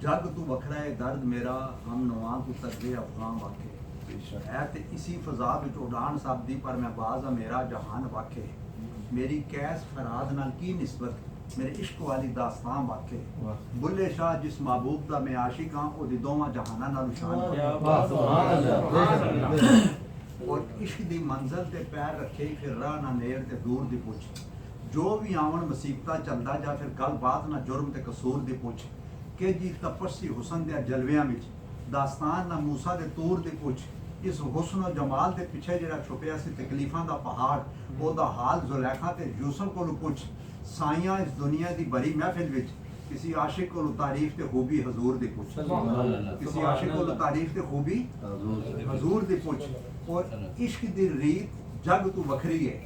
जग तू वखरा है दर्द मेरा हम नवा तू तकदे अफगान वाके है ते इसी फजा विच उड़ान सबदी पर मैं बाज़ मेरा जहान वाके मेरी कैस फराद नाल की निस्बत मेरे इश्क वाली दास्तान वाके बुल्ले शाह जिस महबूब दा मैं आशिक हां ओदी दोवां जहानां नाल शान और इश्क दी मंजिल ते पैर रखे फिर राह ना नेड़ ते दूर दी पुछ जो भी आवन मुसीबता चलदा जा फिर गल बात ना जुर्म ते कसूर दी पुछ के जी तपस्सी हुसन दे जलवियां विच दास्तान ना मूसा दे तूर दी पुछ इस हुस्न और जमाल दे पिछे जेड़ा छुपिया सी तकलीफां दा पहाड़ ओदा हाल जुलैखा ते यूसुफ कोलों पुछ साइयां इस दुनिया दी बड़ी महफिल विच किसी आशिक कोलों तारीफ ते खूबी हजूर दी पुछ किसी आशिक कोलों तारीफ ते खूबी हजूर दी पुछ और इश्क दी रीत जग तू वखरी है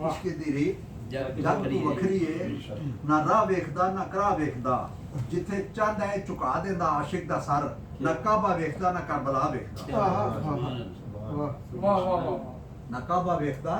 इश्क दी रीत जग तू वखरी है ना राह वेखदा ना करा वेखदा जिथे चंद है चुका देंदा आशिक दा सर ना काबा वेखदा ना करबला वेखदा ना काबा वेखदा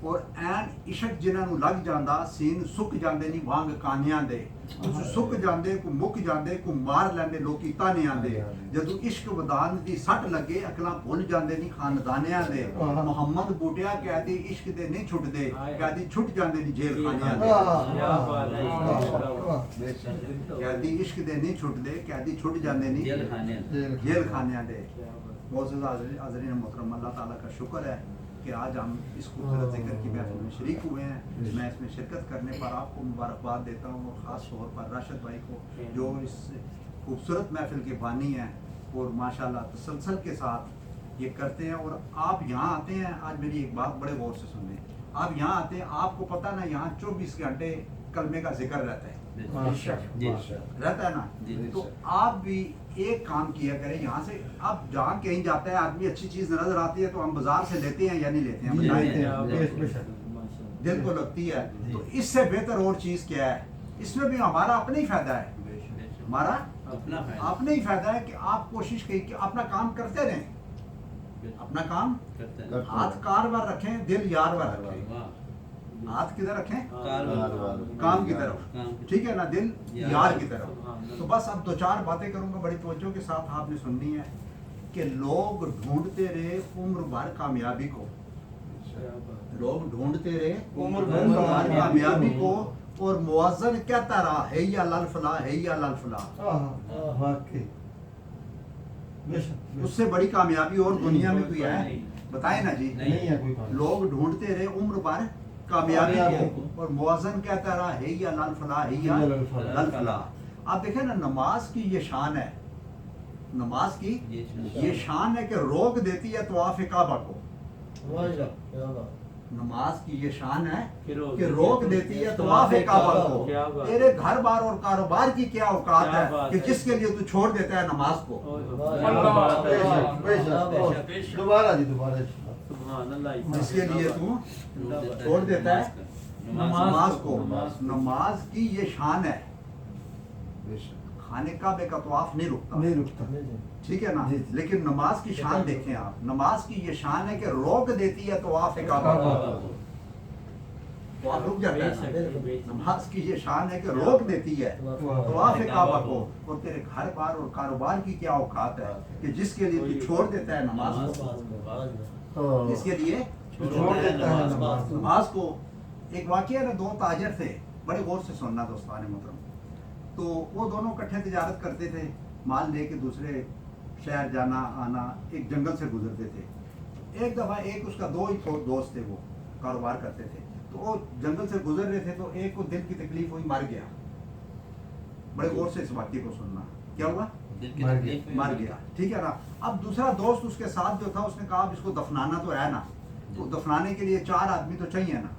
और ऐन इशक जिन्हां नूं लग जांदा सीन सुक जांदे नहीं वांग कानियां दे कुछ सुक जांदे को मुक जांदे को मार लैंदे लोकी तानियां दे जदों इश्क वदान दी सट लगे अकलां भुल जांदे नहीं खानदानियां दे मोहम्मद बूटिया कहदी इश्क दे नहीं छुटदे कहदी छुट जांदे नहीं जेल खानियां दे कहदी इश्क दे नहीं छुटदे कहदी छुट जांदे नहीं जेल खानियां दे मौजूद हाज़रीन मोहतरम अल्लाह ताला का शुक्र है कि आज हम इस खूबसूरत जिक्र की महफिल में शरीक हुए हैं। मैं इसमें शिरकत करने पर आपको मुबारकबाद देता हूँ और ख़ास तौर पर राशिद भाई को जो इस खूबसूरत महफिल के बानी हैं और माशाल्लाह तसलसल के साथ ये करते हैं। और आप यहाँ आते हैं, आज मेरी एक बात बड़े गौर से सुन लें, आप यहाँ आते हैं, आपको पता ना यहाँ 24 घंटे कलमे का जिक्र रहता है रहता है ना, तो आप भी एक काम किया करें यहाँ से। आप जहाँ कहीं जाता है आदमी अच्छी चीज नजर आती है तो हम बाजार से लेते हैं या नहीं लेते हैं, दिल को लगती है। तो इससे बेहतर और चीज क्या है, इसमें भी हमारा अपना ही फायदा है, हमारा अपना ही फायदा है कि आप कोशिश करें कि अपना काम करते रहें, अपना काम हाथ कार बार रखें, दिल यार बार रखें। हाथ किधर रखें, काम की तरफ, ठीक है ना, दिल यार की तरफ। तो बस अब 2-4 बातें करूंगा बड़ी तवज्जो के साथ, आपने सुननी है कि लोग ढूंढते रहे उम्र भर कामयाबी को, लोग ढूंढते रहे उम्र भर कामयाबी को और मुअज्जिन कहता रहा है या लल फला है या लल फला। उससे बड़ी कामयाबी और दुनिया में कोई है बताए ना जी, नहीं है कोई। लोग ढूंढते रहे उम्र भर कामयाबी को और मुअज्जिन कहता रहा है या लल फला है या लल फला। आप देखें ना, नमाज की ये शान है, नमाज की ये शान है कि रोक देती है तवाफ काबा को। नमाज की ये शान है कि रोक देती है तवाफ काबा को। तेरे घर बार और कारोबार की क्या औकात है कि जिसके लिए तू छोड़ देता है नमाज को। दोबारा जिसके लिए तू छोड़ देता है नमाज को। नमाज की ये शान है, खाने काबे का तवाफ नहीं रुकता, ठीक है ना, लेकिन नमाज की शान देखें आप, नमाज की ये शान है कि रोक देती है तवाफ काबा को, तो आप रुक जाते हैं। नमाज की ये शान है कि रोक देती है तवाफ काबा को। और तेरे घर बार और कारोबार की क्या औकात है कि जिसके लिए तू छोड़ देता है नमाज को, इसके लिए छोड़ देता है नमाज को। एक वाकया ना, 2 ताजर थे, बड़े गौर से सुनना दोस्तान मोहतरम। तो वो दोनों इकट्ठे तिजारत करते थे, माल लेके दूसरे शहर जाना आना, एक जंगल से गुजरते थे। एक दफ़ा एक उसका 2 ही दोस्त थे, वो कारोबार करते थे, तो वो जंगल से गुजर रहे थे, तो एक को दिल की तकलीफ हुई, मर गया। बड़े गौर से इस वाकये को सुनना, क्या हुआ, मर गया, ठीक है ना। अब दूसरा दोस्त उसके साथ जो था, उसने कहा अब इसको दफनाना तो है ना, तो दफनाने के लिए 4 आदमी तो चाहिए ना,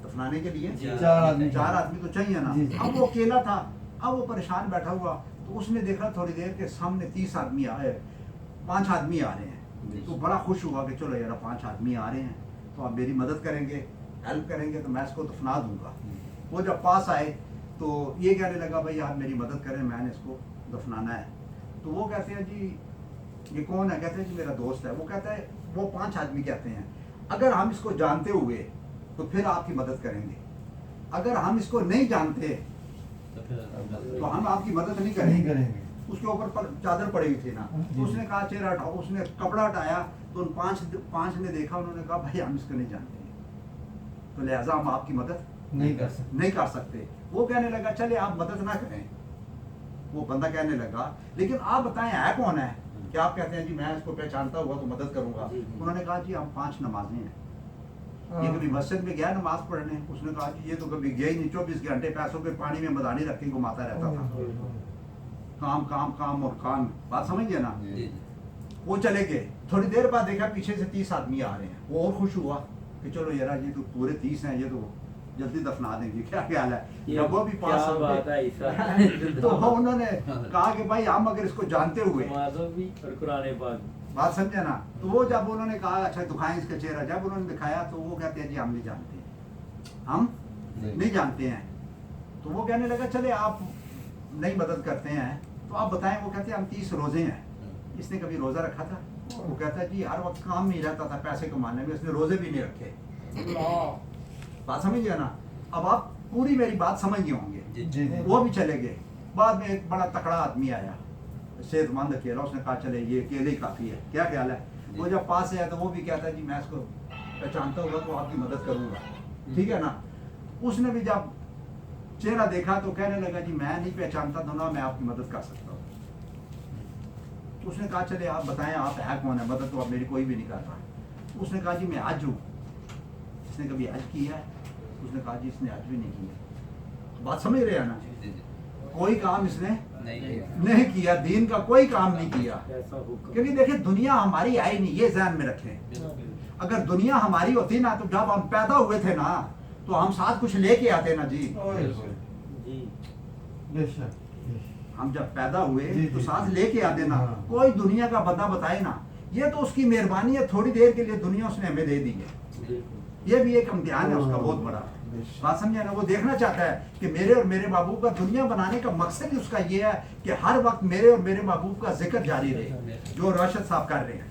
दफनाने के लिए 4 आदमी तो चाहिए ना। अब वो अकेला था, अब वो परेशान बैठा हुआ, तो उसने देखा थोड़ी देर के सामने 30 आदमी आए, 5 आदमी आ रहे हैं, तो बड़ा खुश हुआ कि चलो यार 5 आदमी आ रहे हैं तो आप मेरी मदद करेंगे, हेल्प करेंगे, तो मैं इसको दफना दूंगा। वो जब पास आए तो ये कहने लगा भाई आप मेरी मदद करें, मैंने इसको दफनाना है। तो वो कहते हैं जी ये कौन है, कहते हैं जी मेरा दोस्त है। वो कहता है, वो 5 आदमी कहते हैं अगर हम इसको जानते हुए तो फिर आपकी मदद करेंगे, अगर हम इसको नहीं जानते तो हम आपकी मदद नहीं करेंगे। उसके ऊपर पर चादर पड़ी हुई थी ना, तो उसने कहा चेहरा हटाओ, उसने कपड़ा हटाया तो उन पांच ने देखा, उन्होंने कहा भाई हम इसको नहीं जानते, तो लिहाजा हम आपकी मदद नहीं कर सकते। वो कहने लगा चले आप मदद ना करें। वो बंदा कहने लगा लेकिन आप बताएं है कौन है, क्या आप कहते हैं जी मैं इसको पहचानता हुआ तो मदद करूंगा। उन्होंने कहा जी हम 5 नमाजी हैं, ये कभी मस्जिद में गया नमाज पढ़ने? उसने कहा जी ये तो कभी गया ही नहीं, 24 घंटे पैसों के पानी में मदानी रख के घुमाता रहता था, काम काम काम और काम। बात समझिए ना। वो चले गए, थोड़ी देर बाद देखा पीछे से 30 आदमी आ रहे हैं। वो और खुश हुआ कि चलो यार ये तो पूरे 30 हैं, ये तो जल्दी दफना देंगे, क्या ख्याल है। जब वो भी पास हो गए तो उन्होंने कहा कि भाई हम अगर इसको जानते हुए, बात समझे ना, तो वो जब उन्होंने कहा अच्छा दिखाएं इसका चेहरा, जब उन्होंने दिखाया तो वो कहते हैं जी हम नहीं जानते, हम नहीं जानते हैं। तो वो कहने लगा चले आप नहीं मदद करते हैं तो आप बताएं। वो कहते हैं हम 30 रोजे हैं। इसने कभी रोजा रखा था? वो कहता है जी हर वक्त काम में ही रहता था पैसे कमाने में, इसने रोजे भी नहीं रखे। बात समझिए ना। अब आप पूरी मेरी बात समझ गए होंगे। वो भी चले गए। बाद में एक बड़ा तकड़ा आदमी आया, सेहतमंद अकेला, उसने कहा चले ये अकेले ही काफी है, क्या ख्याल है। वो जब पास आया तो वो भी कहता है जी मैं इसको पहचानता होगा तो आपकी मदद करूंगा, ठीक है ना। उसने भी जब चेहरा देखा तो कहने लगा जी मैं नहीं पहचानता तो ना मैं आपकी मदद कर सकता हूँ। उसने कहा चले आप बताएं आप है कौन है, मदद तो आप मेरी कोई भी नहीं कर रहा। उसने कहा जी मैं हज हूँ। इसने कभी हज किया है? उसने कहा जी इसने हज भी नहीं किया। बात समझ रहे हैं ना। कोई काम इसने नहीं किया, दीन का कोई काम नहीं किया। क्योंकि देखिए दुनिया हमारी आई नहीं, ये ध्यान में रखें। अगर दुनिया हमारी होती ना तो जब हम पैदा हुए थे ना तो हम साथ कुछ लेके आते ना जी। हम जब पैदा हुए तो साथ लेके आते ना। कोई दुनिया का बंदा बताए ना, ये तो उसकी मेहरबानी है, थोड़ी देर के लिए दुनिया उसने हमें दे दी है। ये भी एक इम्तिहान है उसका बहुत बड़ा। बात समझे ना। वो देखना चाहता है कि मेरे और मेरे महबूब का दुनिया बनाने का मकसद ही उसका ये है कि हर वक्त मेरे और मेरे महबूब का जिक्र जारी रहे, जो राशिद साहब कर रहे हैं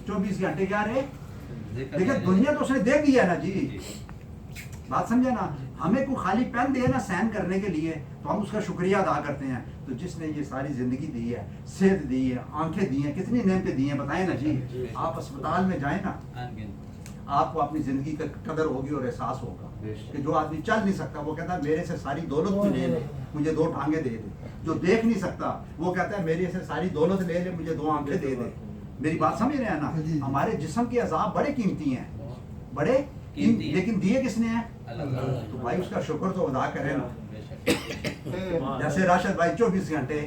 24 घंटे क्या रहे। देखिए दुनिया तो उसने दे दी है ना जी। बात समझे ना। हमें कोई खाली पेन दे ना साइन करने के लिए तो हम उसका शुक्रिया अदा करते हैं। तो जिसने ये सारी जिंदगी दी है, सेहत दी है, आंखें दी हैं, कितनी नेमतें दी हैं बताएं ना जी। आप अस्पताल में जाए ना, आपको अपनी जिंदगी का कदर होगी और एहसास होगा कि जो आदमी चल नहीं सकता वो कहता है मेरे से सारी दौलत भी ले ले, मुझे 2 टांगे दे दे। जो देख नहीं सकता वो कहता है मेरे से सारी दौलत ले ले, मुझे 2 आंखें दे दे। मेरी बात समझ रहे हैं ना। हमारे जिस्म के अज़ाब बड़े कीमती हैं, बड़े कीमती, लेकिन दिए किसने हैं? तो भाई उसका शुक्र तो अदा करें ना। जैसे राशिद भाई 24 घंटे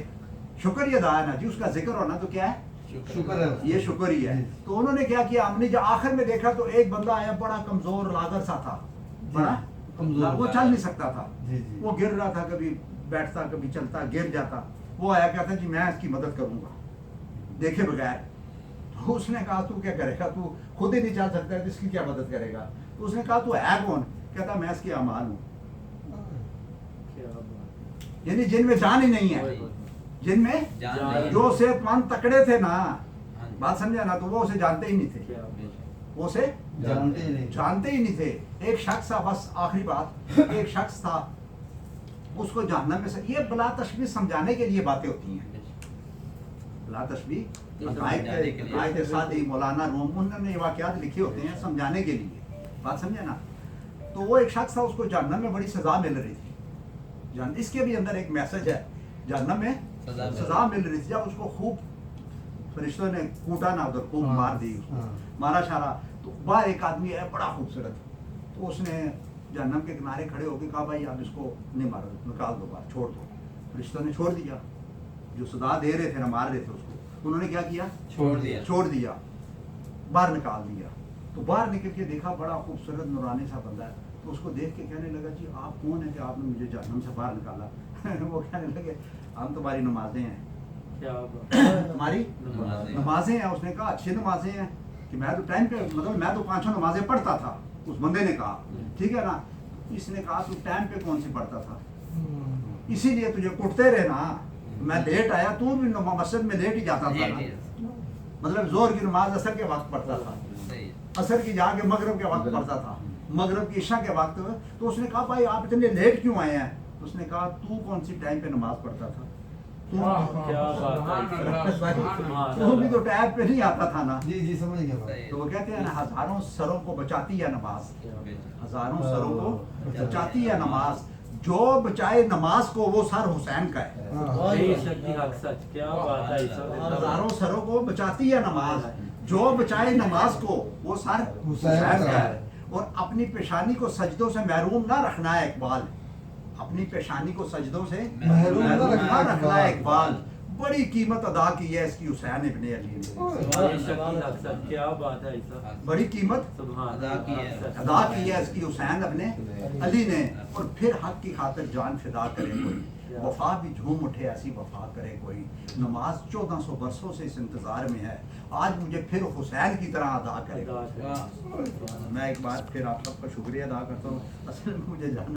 शुक्र ही अदा है ना जी। उसका जिक्र होना तो क्या है? शुक्र है, ये शुक्र ही है। तो उन्होंने क्या किया, हमने जब आखिर में देखा तो एक बंदा आया बड़ा कमजोर लागर सा था, बड़ा कमजोर, वो चल नहीं सकता था। वो गिर रहा था, कभी बैठता कभी चलता, गिर जाता। वो आया कहता जी मैं इसकी मदद करूंगा देखे बगैर। तो उसने कहा तू क्या करेगा, तू खुद ही नहीं चल सकता तो इसकी क्या मदद करेगा। तो उसने कहा तू है कौन? कहता मैं इसकी अमान हूँ। यानी जिनमें जान ही नहीं है, जिनमें जो सेहतमंद तकड़े थे ना, बात समझा ना, तो वो उसे जानते ही नहीं थे, वो उसे जानते ही नहीं थे। एक शख्स था, बस आखिरी बात, एक शख्स था उसको जानना में से ये बला तशबीह समझाने के लिए बातें होती हैं। बला तशबीह आयत सादी मौलाना रूम उन्होंने ये वाक़यात लिखे होते हैं समझाने के लिए, बात समझे ना। तो वो एक शख्स था, उसको जहन्नम में बड़ी सजा मिल रही थी। इसके भी अंदर एक मैसेज है, जहन्नम में सजा मिल रही थी। जब उसको खूब फरिश्तों ने कूटा ना, उधर खूब मार दी, मारा शारा, तो बाहर एक आदमी है बड़ा खूबसूरत, तो उसने जहन्नम के किनारे खड़े होकर कहा भाई आप इसको नहीं मारो, निकाल दो बाहर, छोड़ दो। फरिश्तों ने छोड़ दिया, जो सजा दे रहे थे ना, मार रहे थे उसको, उन्होंने क्या किया, छोड़ दिया, बाहर निकाल दिया। तो बाहर निकल के देखा बड़ा खूबसूरत नूरानी सा बंदा है, तो उसको देख के कहने लगा जी आप कौन है कि आपने मुझे जहन्नम से बाहर निकाला। वो कहने लगे हम तुम्हारी नमाजें हैं। तुम्हारी नमाजें हैं। उसने कहा अच्छी नमाजें हैं कि मैं तो टाइम पे, मतलब मैं तो 5 नमाजें पढ़ता था। उस बंदे ने कहा ठीक है ना। इसने कहा तू टाइम पे कौन सी पढ़ता था, इसीलिए तुझे कुटते रहे ना। मैं लेट आया, तू भी मस्जिद में लेट ही जाता था ना, मतलब जोर की नमाज असर के वक्त पढ़ता था, असर की जाके मगरिब के वक्त पढ़ता था। मगरब की इशा के वक्त। तो उसने कहा भाई आप इतने लेट क्यों आए हैं? तो उसने कहा तू कौन सी टाइम पे नमाज पढ़ता था? तू भी तो टाइम पे नहीं आता था ना। जी जी समझ गया। तो वो कहते हैं ना, हजारों सरों को बचाती है नमाज, हजारों सरों को बचाती है नमाज। जो बचाए नमाज को वो सर हुसैन का है। क्या बात है। हजारों सरों को बचाती है नमाज, जो बचाए नमाज को वो सर हुसैन का है। और अपनी पेशानी को सजदों से महरूम ना रखना है इकबाल, अपनी पेशानी को सजदों से महरूम ना रखना है इकबाल। बड़ी कीमत अदा की है इसकी हुसैन इब्ने अली ने, क्या बात है। बड़ी कीमत अदा की है इसकी हुसैन अपने अली ने। और फिर हक की खातिर जान फिदा करे कोई, वफा भी झूम उठे ऐसी वफा करे कोई। नमाज 1400 बरसों से इस इंतजार में है, आज मुझे फिर हुसैन की तरह अदा करे। मैं एक बार फिर आप सबका शुक्रिया अदा करता हूँ। असल में मुझे जानना